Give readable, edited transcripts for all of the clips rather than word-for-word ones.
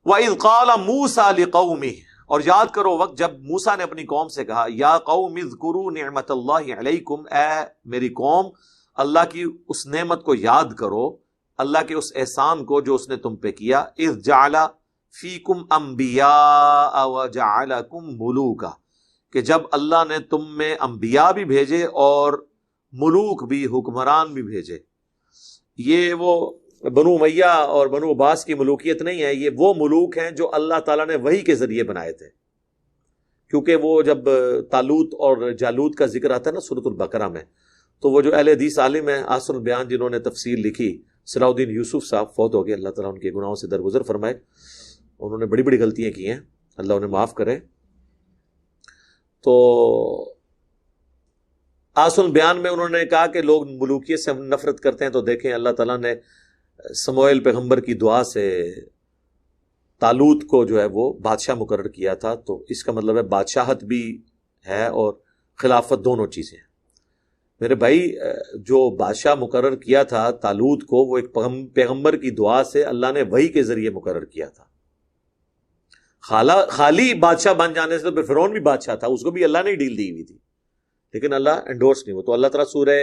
وَإِذْ قَالَ مُوسَىٰ لِقَوْمِهِ، اور یاد کرو وقت جب موسیٰ نے اپنی قوم سے کہا یا قوم اذکروا نعمت اللہ علیکم، اے میری قوم اللہ کی اس نعمت کو یاد کرو، اللہ کے اس احسان کو جو اس نے تم پہ کیا، اذ جعل فیکم انبیاء وجعلکم ملوکا، کہ جب اللہ نے تم میں انبیاء بھی بھیجے اور ملوک بھی، حکمران بھی بھیجے۔ یہ وہ بنو امیہ اور بنو عباس کی ملوکیت نہیں ہے، یہ وہ ملوک ہیں جو اللہ تعالیٰ نے وحی کے ذریعے بنائے تھے، کیونکہ وہ جب طالوت اور جالوت کا ذکر آتا ہے نا سورۃ البقرہ میں، تو وہ جو اہل حدیث عالم ہیں احسن البیان جنہوں نے تفسیر لکھی، صلاح الدین یوسف صاحب فوت ہو گئے، اللہ تعالیٰ ان کے گناہوں سے درگزر فرمائے، انہوں نے بڑی بڑی غلطیاں کی ہیں، اللہ انہیں معاف کرے۔ تو احسن البیان میں انہوں نے کہا کہ لوگ ملوکیت سے نفرت کرتے ہیں، تو دیکھیں اللہ تعالیٰ نے سموئیل پیغمبر کی دعا سے طالوت کو جو ہے وہ بادشاہ مقرر کیا تھا، تو اس کا مطلب ہے بادشاہت بھی ہے اور خلافت، دونوں چیزیں ہیں۔ میرے بھائی جو بادشاہ مقرر کیا تھا طالوت کو، وہ ایک پیغمبر کی دعا سے اللہ نے وحی کے ذریعے مقرر کیا تھا۔ خالی بادشاہ بن جانے سے تو پھر فرعون بھی بادشاہ تھا، اس کو بھی اللہ نے ڈیل دی ہوئی تھی، لیکن اللہ انڈورس نہیں ہوا۔ تو اللہ تعالیٰ سورہ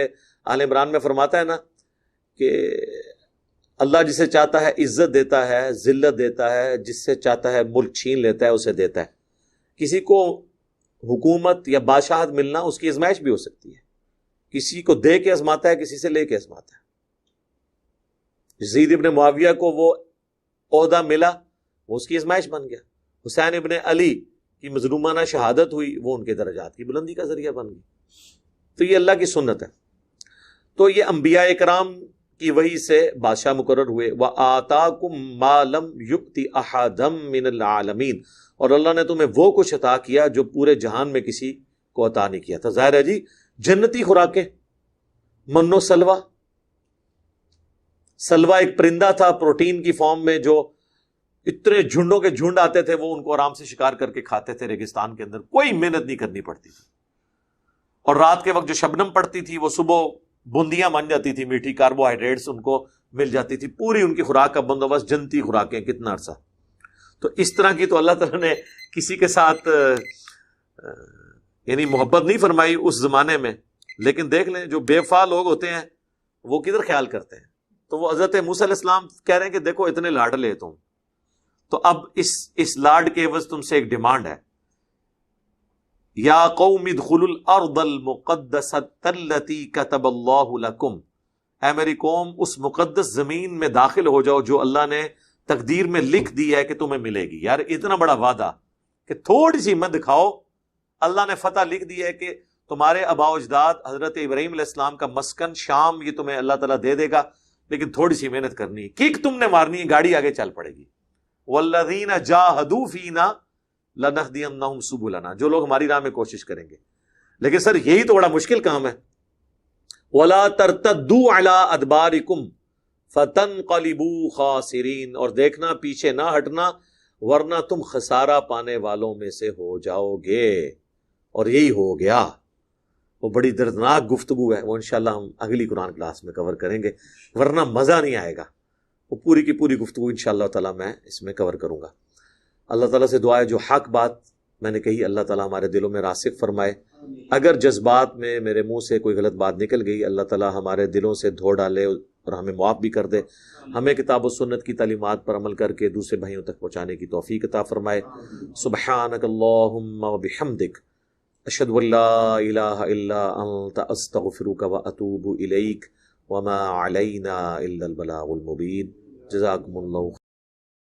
آل عمران میں فرماتا ہے نا کہ اللہ جسے چاہتا ہے عزت دیتا ہے، ذلت دیتا ہے، جس سے چاہتا ہے ملک چھین لیتا ہے، اسے دیتا ہے۔ کسی کو حکومت یا بادشاہت ملنا اس کی آزمائش بھی ہو سکتی ہے، کسی کو دے کے آزماتا ہے، کسی سے لے کے آزماتا ہے۔ یزید ابن معاویہ کو وہ عہدہ ملا، وہ اس کی آزمائش بن گیا۔ حسین ابن علی کی مظلومانہ شہادت ہوئی، وہ ان کے درجات کی بلندی کا ذریعہ بن گئی۔ تو یہ اللہ کی سنت ہے۔ تو یہ انبیاء اکرام کی وحی سے بادشاہ مقرر ہوئے۔ وَآتَاكُم مَّا لَمْ يُؤْتِ أَحَدًا مِّنَ الْعَالَمِينَ، اور اللہ نے تمہیں وہ کچھ عطا کیا جو پورے جہان میں کسی کو عطا نہیں کیا تھا۔ ظاہر ہے جی جنتی خوراکیں، من و سلوہ۔ سلوہ ایک پرندہ تھا پروٹین کی فارم میں، جو اتنے جھنڈوں کے جھنڈ آتے تھے، وہ ان کو آرام سے شکار کر کے کھاتے تھے ریگستان کے اندر، کوئی محنت نہیں کرنی پڑتی تھی۔ اور رات کے وقت جو شبنم پڑتی تھی، وہ صبح بوندیاں بن جاتی تھی، میٹھی کاربوہائیڈریٹس ان کو مل جاتی تھی، پوری ان کی خوراک کا بندوبست، جنتی خوراکیں، کتنا عرصہ۔ تو اس طرح کی تو اللہ تعالیٰ نے کسی کے ساتھ یعنی محبت نہیں فرمائی اس زمانے میں، لیکن دیکھ لیں جو بے وفا لوگ ہوتے ہیں وہ کدھر خیال کرتے ہیں۔ تو وہ حضرت موسیٰ علیہ السلام کہہ رہے ہیں کہ دیکھو اتنے لاڈلے تم، تو اب اس لاڈ کے عوض تم سے ایک ڈیمانڈ ہے، یا قوم ادخلوا الارض المقدسۃ التی کتب اللہ لکم، اے میری قوم اس مقدس زمین میں داخل ہو جاؤ جو اللہ نے تقدیر میں لکھ دی ہے کہ تمہیں ملے گی۔ یار اتنا بڑا وعدہ کہ تھوڑی سی ہمت دکھاؤ، اللہ نے فتح لکھ دی ہے کہ تمہارے آباء و اجداد حضرت ابراہیم علیہ السلام کا مسکن شام یہ تمہیں اللہ تعالیٰ دے دے گا، لیکن تھوڑی سی محنت کرنی ہے، کک تم نے مارنی ہے، گاڑی آگے چل پڑے گی۔ والذین جاہدوا فینا لنہدینہم سبلنا، جو لوگ ہماری راہ میں کوشش کریں گے۔ لیکن سر یہی تو بڑا مشکل کام ہے۔ ولا ترتدوا علی ادبارکم فتنقلبوا خاسرین، اور دیکھنا پیچھے نہ ہٹنا ورنہ تم خسارہ پانے والوں میں سے ہو جاؤ گے۔ اور یہی ہو گیا۔ وہ بڑی دردناک گفتگو ہے، وہ انشاءاللہ ہم اگلی قرآن کلاس میں کور کریں گے، ورنہ مزہ نہیں آئے گا۔ وہ پوری کی پوری گفتگو انشاءاللہ تعالیٰ میں اس میں کور کروں گا۔ اللہ تعالیٰ سے دعا ہے جو حق بات میں نے کہی اللہ تعالیٰ ہمارے دلوں میں راسخ فرمائے۔ اگر جذبات میں میرے منہ سے کوئی غلط بات نکل گئی، اللہ تعالیٰ ہمارے دلوں سے دھو ڈالے اور ہمیں معاف بھی کر دے۔ ہمیں کتاب و سنت کی تعلیمات پر عمل کر کے دوسرے بھائیوں تک پہنچانے کی توفیق عطا فرمائے۔ سبحانک اللہم و بحمدک، اشہد ان لا الہ الا انت، استغفرک و اتوب الیک، وما علینا الا البلاغ المبین۔ جزاکم اللہ۔